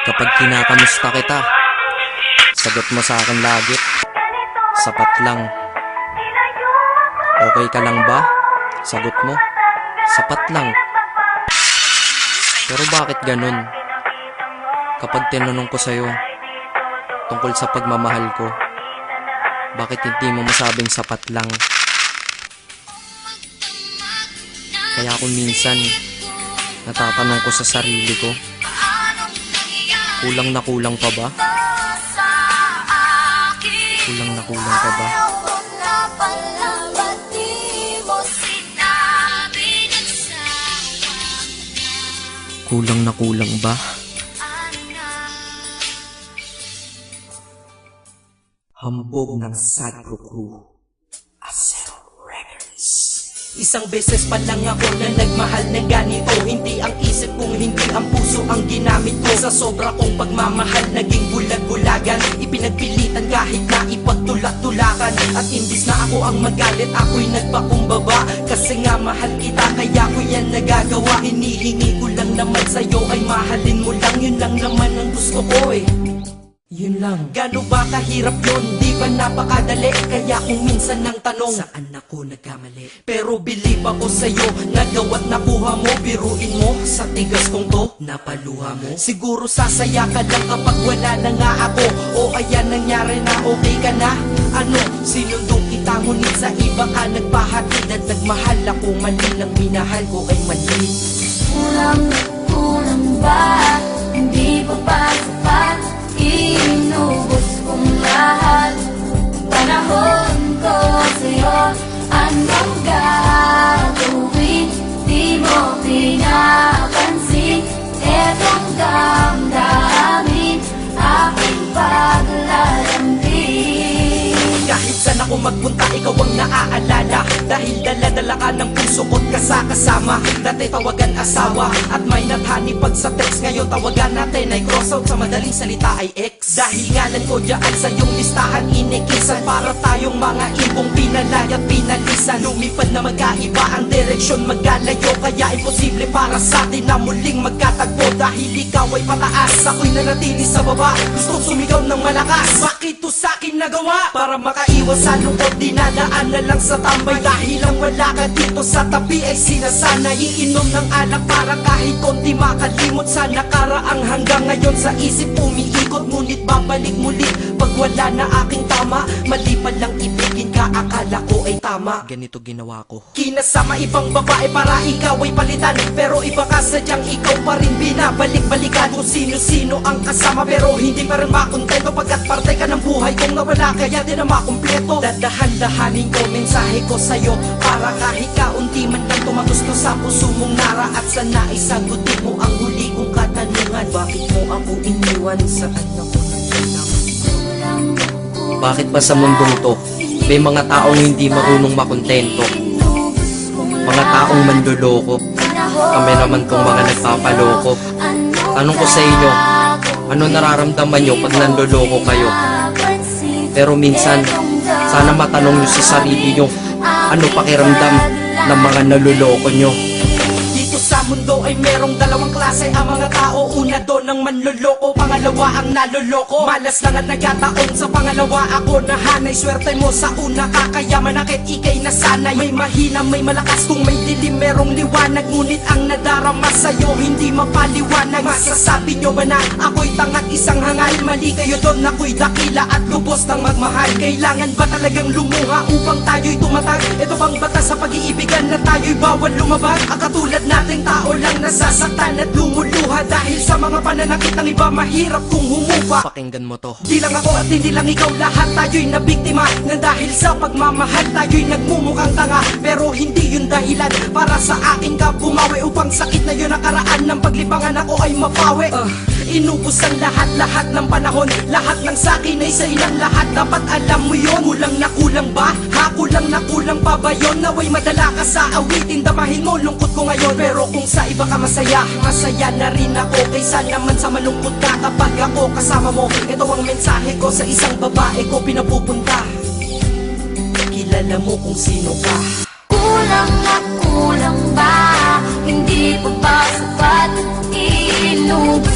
Kapag kinakamusta kita, sagot mo sa akin lagi, sapat lang. Okay ka lang ba? Sagot mo, sapat lang. Pero bakit ganun? Kapag tinanong ko sa'yo tungkol sa pagmamahal ko, bakit hindi mo masabing sapat lang? Kaya kung minsan natatanong ko sa sarili ko, kulang na kulang pa ba? Kulang na kulang pa ba? Kulang na kulang ba? Hambog ng Sadko Crew, Acero Records. Isang beses pa lang ako na nagmahal ng ganito. Hindi ang isip kung hindi ang puso ang ginamit ko. Sa sobra kong pagmamahal, naging bulag-bulagan. Ipinagpilitan kahit na ipagtulak-tulakan. At imbis na ako ang magalit, ako'y nagpakumbaba. Kasi nga mahal kita, kaya ko yan nagagawa. Hinihingi ko lang naman sa'yo ay mahalin mo lang. Yun lang naman ang gusto ko eh. Yun lang. Gano ba kahirap yun? Di ba napakadali? Kaya kung minsan nang tanong, saan ako nagkamali? Pero believe ako sa'yo, nagawa't nakuha mo. Biruin mo, sa tigas kong to, napaluha mo. Siguro sasaya ka lang kapag wala na nga ako. O ayan nangyari na, okay ka na? Ano, sinundong kita ngunit sa iba ka nagpahatid. At nagmahal ako, mali lang minahal ko ay mali. Kulang ba? Hindi pa ba sapat? Inubos kong lahat. Panahon ko sa'yo, anong gagawin? Di mo pinapansin. Etong damdamin, aking paglalambing. Kahit saan ako magpunta, ikaw ang naaalala. Dahil dala-dala ka ng puso ko't kasama. Dati tawagan asawa at may nathani pag sa text. Ngayon tawagan natin ay crossout, sa madaling salita ay ex. Dahil ngalan ko dyan sa iyong listahan inikisan. Para tayong mga ibong pinalay at pinalisan. Lumipad na magkaiba ang direksyon, magkalayo. Kaya imposible para sa atin na muling magkatagpo. Dahil ikaw ay pataas, ako'y nanatili sa baba. Gustong sumigaw ng malakas, bakit to sa'kin nagawa? Para makaiwas sa lungkot, dinadaan na lang sa tambay. Dahil ang wala ka dito sa tabi ay sinasanay. Iinom ng alak para kahit konti makalimot sa nakaraang. Hanggang ngayon sa isip umiikot, ngunit babalik muli pag wala na aking tama. Mali pa lang ibigin ka, akala ko ay tama. Ganito ginawa ko. Kinasama ibang babae para ikaw ay palitan. Pero iba ka sadyang ikaw pa rin binabalik-balikan. Kung sino-sino ang kasama pero hindi pa rin makontento. Pagkat parte ka ng buhay kong nawala, kaya din na makumpleto. Dadahan-dahanin ko mensahe ko sa'yo, para kahit kaunti man lang tumagusto sa puso mong nara. At sana isagutin mo ang huli kong katanungan, bakit mo ako iniwan? Saan ako nagtanong? Bakit ba sa mundong to may mga taong hindi marunong makontento? Mga taong manloloko. Kami naman tong mga nagpapaloko. Tanong ko sa inyo, ano nararamdaman nyo pag nanloloko kayo? Pero minsan, sana matanong nyo sa sarili nyo, ano pakiramdam ng mga naluloko nyo? Dito sa mundo ay merong dalawang klase ang mga tao. Una doon ang manloloko, pangalawa ang naloloko. Malas lang at nagkataon sa pangalawa ako nahanay. Swerte mo sa una, kakayaman akit ikay nasanay. May mahina, may malakas, kung may dilim merong liwanag. Ngunit ang nadarama sa'yo hindi mapaliwanag. Masasabi nyo ba na ako'y tangat isang hangal? Mali kayo doon, ako'y dakila at lubos ng magmahal. Kailangan ba talagang lumuha upang tayo'y tumatag? Ito bang batas sa pag-iibigan na tayo'y bawal lumabag? Ang katulad nating tao lang nasasaktan at lumuluha dahil sa mga pananakit ng iba, mahirap kung humupa. Pakinggan mo to. Di lang ako at hindi lang ikaw, lahat tayo'y nabiktima. Na dahil sa pagmamahal tayo'y nagmumukhang tanga. Pero hindi yun dahilan para sa akin ka bumawi. Upang sakit na yun nakaraan ng paglibangan ako ay mapawi. Inubos ang lahat-lahat ng panahon. Lahat ng sakin ay sa ilang lahat. Dapat alam mo yun. Kulang na kulang ba? Ha? Kulang na kulang pa ba yun? Naway madala ka sa awitin. Damahin mo lungkot ko ngayon. Pero kung sa iba ka masaya, masaya na rin ako. Kaysa naman sa malungkot ka kapag ako kasama mo. Ito ang mensahe ko sa isang babae ko pinapupunta. Kilala mo kung sino ka. Kulang na kulang ba? Hindi pa ba sapat? Inubos